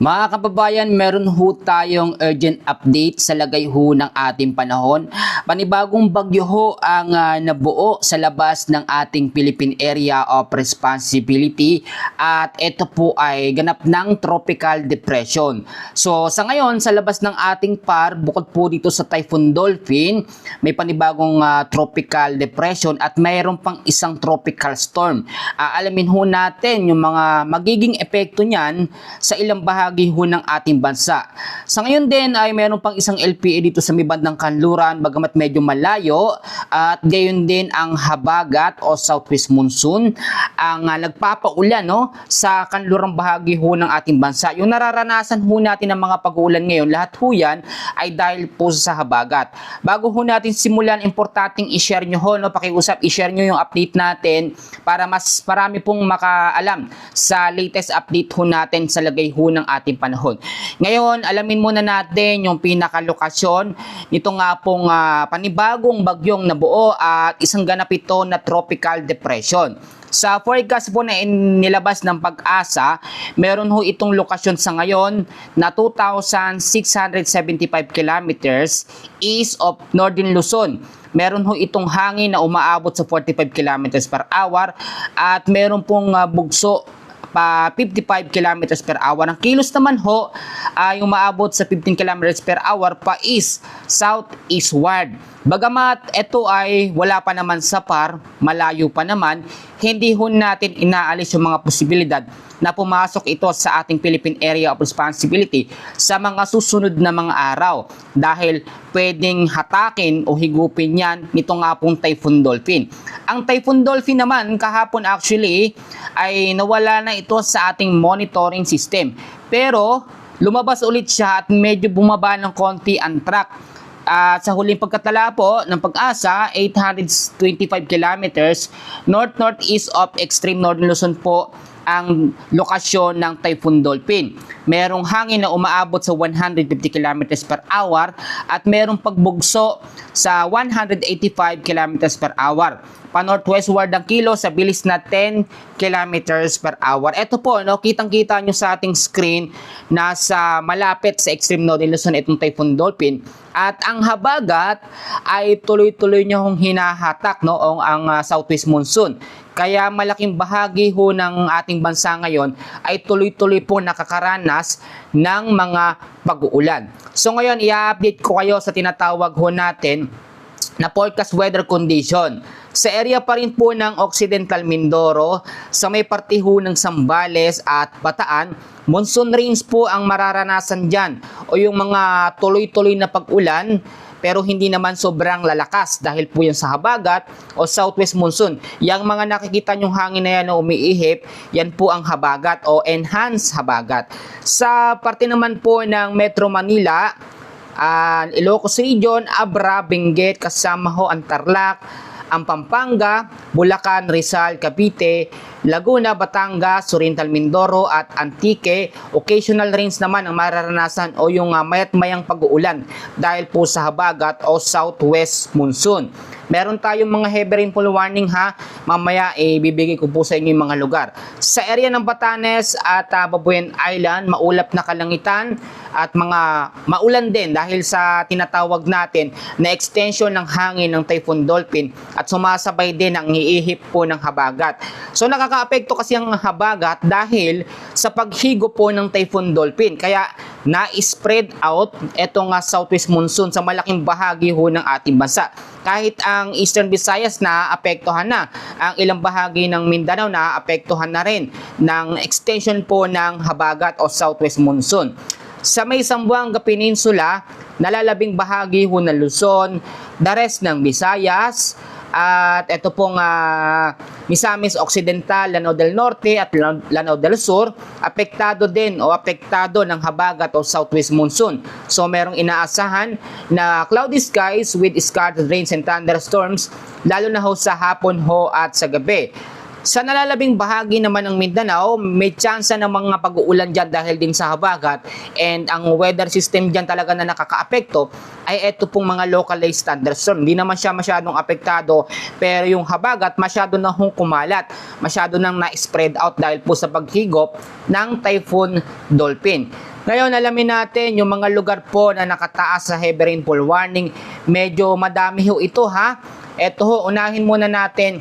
Mga kababayan, meron ho tayong urgent update sa lagay ho ng ating panahon. Panibagong bagyo ho ang nabuo sa labas ng ating Philippine Area of Responsibility at ito po ay ganap ng tropical depression. So sa ngayon, sa labas ng ating PAR, bukod po dito sa Typhoon Dolphin, may panibagong tropical depression at mayroon pang isang tropical storm. Alamin ho natin yung mga magiging epekto niyan sa ilang bahagi ho ng ating bansa. Sa ngayon din ay meron pang isang LPA dito sa may bandang kanluran, bagamat medyo malayo, at gayon din ang habagat o southwest monsoon ang nagpapaulan sa kanlurang bahagi ho ng ating bansa. Yung nararanasan ho natin ng mga pag-uulan ngayon, lahat ho yan ay dahil po sa habagat. Bago ho natin simulan, importanteng i-share nyo ho, pakiusap, i-share nyo yung update natin para mas marami pong makaalam sa latest update ho natin sa lagay ho ng ating panahon. Ngayon, alamin muna natin yung pinakalokasyon nito nga pong panibagong bagyong nabuo at isang ganap ito na tropical depression. Sa forecast po na nilabas ng Pag-asa, meron ho itong lokasyon sa ngayon na 2,675 kilometers east of Northern Luzon. Meron ho itong hangin na umaabot sa 45 kilometers per hour at meron pong bugso pa 55 kilometers per hour. Ang kilos naman ho ay umaabot sa 15 kilometers per hour pa east, southeastward. Bagamat ito ay wala pa naman sa PAR, malayo pa naman, hindi ho natin inaalis yung mga posibilidad na pumasok ito sa ating Philippine Area of Responsibility sa mga susunod na mga araw dahil pwedeng hatakin o higupin yan nito nga pong Typhoon Dolphin. Ang Typhoon Dolphin naman kahapon actually ay nawala na ito sa ating monitoring system, pero lumabas ulit siya at medyo bumaba ng konti ang track. Sa huling pagkatala po ng Pag-asa, 825 kilometers north-northeast of extreme northern Luzon po ang lokasyon ng Typhoon Dolphin. Merong hangin na umaabot sa 150 kilometers per hour at merong pagbugso sa 185 kilometers per hour. Pa-northwestward ang kilo sa bilis na 10 kilometers per hour. Ito po, kitang-kita nyo sa ating screen, nasa malapit sa extreme northern Luzon itong Typhoon Dolphin. At ang habagat ay tuloy-tuloy nyo hong hinahatak ang southwest monsoon. Kaya malaking bahagi ho ng ating bansa ngayon ay tuloy-tuloy po nakakaranas ng mga pag-uulan. So ngayon, i-update ko kayo sa tinatawag ho natin na forecast weather condition. Sa area pa rin po ng Occidental Mindoro, sa may parte ho ng Zambales at Bataan, monsoon rains po ang mararanasan dyan o yung mga tuloy-tuloy na pag-ulan pero hindi naman sobrang lalakas dahil po yan sa habagat o southwest monsoon. Yang mga nakikita nyong hangin na yan na umiihip, yan po ang habagat o enhanced habagat. Sa parte naman po ng Metro Manila, Ilocos Region, Abra, Benguet, kasama ho ang Tarlac, ang Pampanga, Bulacan, Rizal, Cavite, Laguna, Batangas, Oriental Mindoro at Antique. Occasional rains naman ang mararanasan o yung mayat-mayang pag-uulan dahil po sa habagat o southwest monsoon. Meron tayong mga heavy rainfall warning mamaya ibibigay ko po sa inyo yung mga lugar. Sa area ng Batanes at Babuyan Island, maulap na kalangitan at mga maulan din dahil sa tinatawag natin na extension ng hangin ng Typhoon Dolphin at sumasabay din ang iihip po ng habagat. So nakakaapekto kasi ang habagat dahil sa paghigo po ng Typhoon Dolphin. Kaya na-spread out etong southwest monsoon sa malaking bahagi ho ng ating bansa. Kahit ang Eastern Visayas na apektuhan na, ang ilang bahagi ng Mindanao na apektuhan na rin ng extension po ng habagat o southwest monsoon. Sa may Zamboanga Peninsula, nalalabing bahagi ho ng Luzon, the rest ng Visayas, at ito pong Misamis Occidental, Lanao del Norte at Lanao del Sur, apektado din o apektado ng habagat o southwest monsoon. So merong inaasahan na cloudy skies with scattered rains and thunderstorms, lalo na ho sa hapon ho at sa gabi. Sa nalalabing bahagi naman ng Mindanao, may tsansa ng mga pag-uulan dyan dahil din sa habagat, and ang weather system dyan talaga na nakakaapekto ay ito pong mga localized thunderstorm. Hindi naman siya masyadong apektado, pero yung habagat masyado na kumalat, masyado nang na-spread out dahil po sa paghigop ng Typhoon Dolphin. Ngayon, alamin natin yung mga lugar po na nakataas sa heavy rainfall warning. Medyo madami ho ito ha. Ito ho, unahin muna natin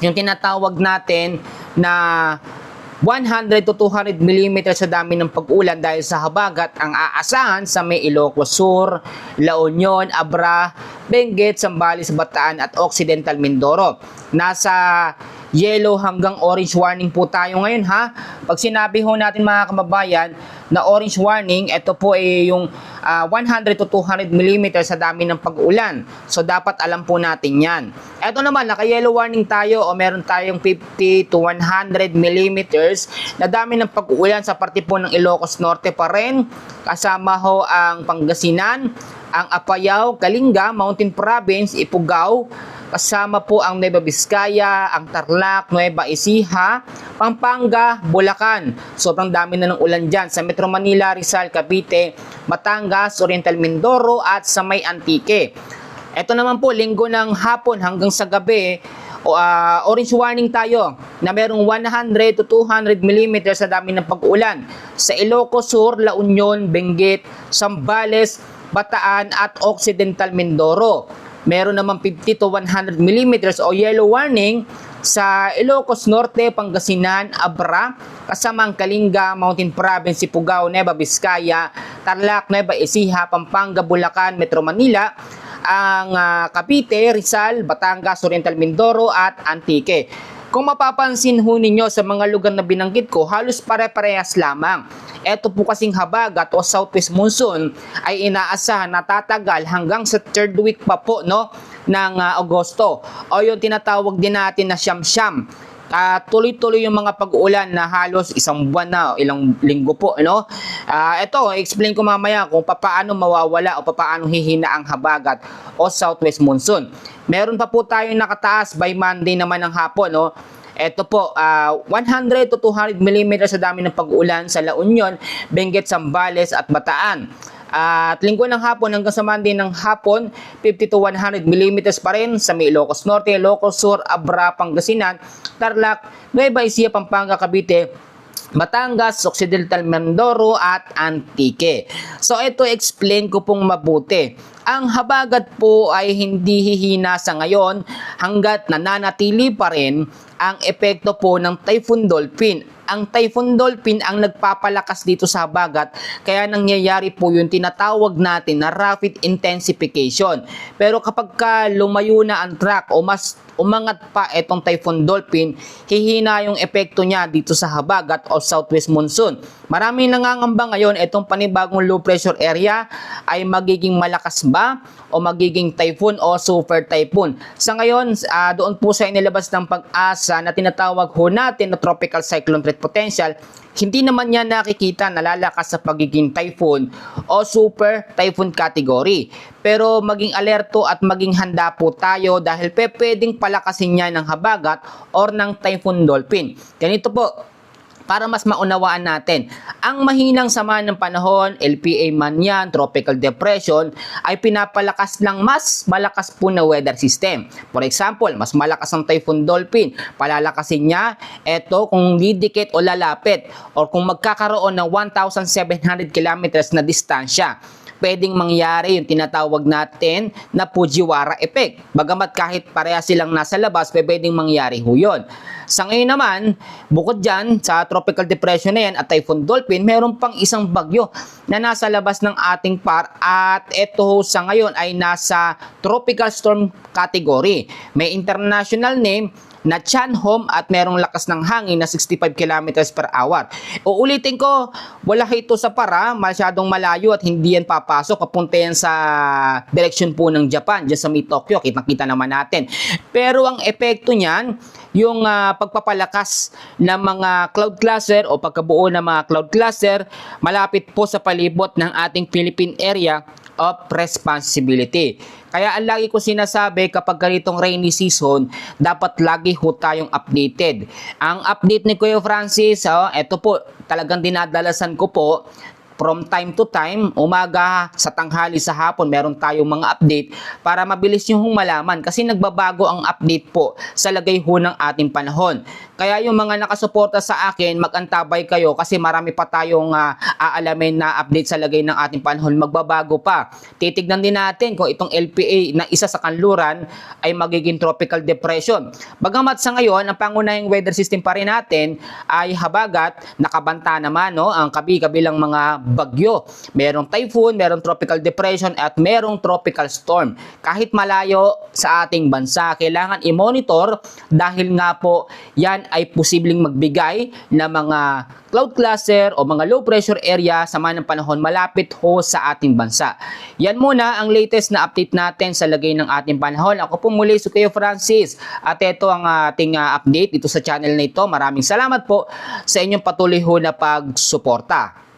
yung tinatawag natin na 100 to 200 mm sa dami ng pag-ulan dahil sa habagat ang aasahan sa may Ilocos Sur, La Union, Abra, Benguet, Zambales, Bataan at Occidental Mindoro. Nasa yellow hanggang orange warning po tayo ngayon ha. Pag sinabi ho natin mga kababayan na orange warning, ito po ay yung 100 to 200 mm sa dami ng pag-ulan. So dapat alam po natin yan. Ito naman, naka-yellow warning tayo o meron tayong 50 to 100 mm na dami ng pag-ulan sa parte po ng Ilocos Norte pa rin. Kasama ho ang Pangasinan, ang Apayao, Kalinga, Mountain Province, Ifugao. Kasama po ang Nueva Vizcaya, ang Tarlac, Nueva Ecija, Pampanga, Bulacan. Sobrang dami na ng ulan dyan sa Metro Manila, Rizal, Cavite, Batangas, Oriental Mindoro at sa may Antique. Ito naman po, linggo ng hapon hanggang sa gabi, orange warning tayo na merong 100 to 200 mm sa dami ng pag-ulan sa Ilocos Sur, La Union, Benguet, Zambales, Bataan at Occidental Mindoro. Meron naman 50 to 100 mm o yellow warning sa Ilocos Norte, Pangasinan, Abra, kasama ang Kalinga, Mountain Province, Ifugao, Nueva Vizcaya, Tarlac, Nueva Ecija, Pampanga, Bulacan, Metro Manila, ang Cavite, Rizal, Batangas, Oriental Mindoro at Antique. Kung mapapansin ho ninyo sa mga lugar na binanggit ko, halos pare-parehas lamang. Ito po kasing habagat o southwest monsoon ay inaasahan na tatagal hanggang sa third week pa po ng Agosto o yung tinatawag din natin na siyam-siyam. Tuloy-tuloy yung mga pag-uulan na halos isang buwan na o ilang linggo po. Ito, explain ko mamaya kung paano mawawala o paano hihina ang habagat o southwest monsoon. Meron pa po tayong nakataas by Monday naman ng hapon. Ito po, 100 to 200 mm sa dami ng pag-ulan sa La Union, Benguet, Zambales at Bataan. At linggo ng hapon hanggang sa Monday ng hapon, 50 to 100 mm pa rin sa may Ilocos Norte, Ilocos Sur, Abra, Pangasinan, Tarlac, Nueva Ecija, Pampanga, Cavite, Batangas, Occidental Mindoro at Antique. So ito explain ko pong mabuti. Ang habagat po ay hindi hihina sa ngayon hanggat nananatili pa rin ang epekto po ng Typhoon Dolphin. Ang Typhoon Dolphin ang nagpapalakas dito sa habagat, kaya nangyayari po yung tinatawag natin na rapid intensification. Pero kapag lumayo na ang track o mas umangat pa itong Typhoon Dolphin, hihina yung epekto niya dito sa habagat o southwest monsoon. Maraming nangangamba ngayon itong panibagong low pressure area ay magiging malakas ba o magiging typhoon o super typhoon. Sa ngayon, doon po sa inilabas ng Pag-asa na tinatawag ho natin na tropical cyclone threat potential, hindi naman niya nakikita na lalakas sa pagiging typhoon o super typhoon category. Pero maging alerto at maging handa po tayo dahil pwedeng palakasin niya ng habagat or ng Typhoon Dolphin. Ganito po, para mas maunawaan natin, ang mahinang sama ng panahon, LPA man yan, tropical depression, ay pinapalakas ng mas malakas po na weather system. For example, mas malakas ang Typhoon Dolphin, palalakasin niya, eto kung didikit o lalapit, or kung magkakaroon ng 1,700 kilometers na distansya, pwedeng mangyari yung tinatawag natin na Fujiwara effect. Bagamat kahit pareha silang nasa labas, pwedeng mangyari ho yun. Sa ngayon naman, bukod dyan sa tropical depression na yan at Typhoon Dolphin, meron pang isang bagyo na nasa labas ng ating par at ito sa ngayon ay nasa tropical storm category. May international name na Chanhom at merong lakas ng hangin na 65 kilometers per hour. Uulitin ko, wala ito sa para, masyadong malayo at hindi yan papasok. Papunta yan sa direksyon po ng Japan, dyan sa may Tokyo, kitang-kita naman natin. Pero ang epekto niyan, yung pagpapalakas ng mga cloud cluster o pagkabuo ng mga cloud cluster malapit po sa palibot ng ating Philippine area of responsibility. Kaya ang lagi ko sinasabi kapag ganitong rainy season, dapat lagi ho tayong updated. Ang update ni Kuya Francis, ito po, talagang dinadalasan ko po. From time to time, umaga, sa tanghali, sa hapon, meron tayong mga update para mabilis nyo hong malaman kasi nagbabago ang update po sa lagay ho ng ating panahon. Kaya yung mga nakasuporta sa akin, mag-antabay kayo kasi marami pa tayong aalamin na update sa lagay ng ating panahon. Magbabago pa. Titignan din natin kung itong LPA na isa sa kanluran ay magiging tropical depression. Bagamat sa ngayon, ang pangunahing weather system pa rin natin ay habagat, nakabanta naman ang kabilang mga bagyo. Merong typhoon, merong tropical depression at merong tropical storm. Kahit malayo sa ating bansa, kailangan i-monitor dahil nga po yan ay posibleng magbigay ng mga cloud cluster o mga low pressure area sa manang panahon malapit ho sa ating bansa. Yan muna ang latest na update natin sa lagay ng ating panahon. Ako po muli si Kuya Francis at ito ang ating update dito sa channel na ito. Maraming salamat po sa inyong patuloy ho na pagsuporta.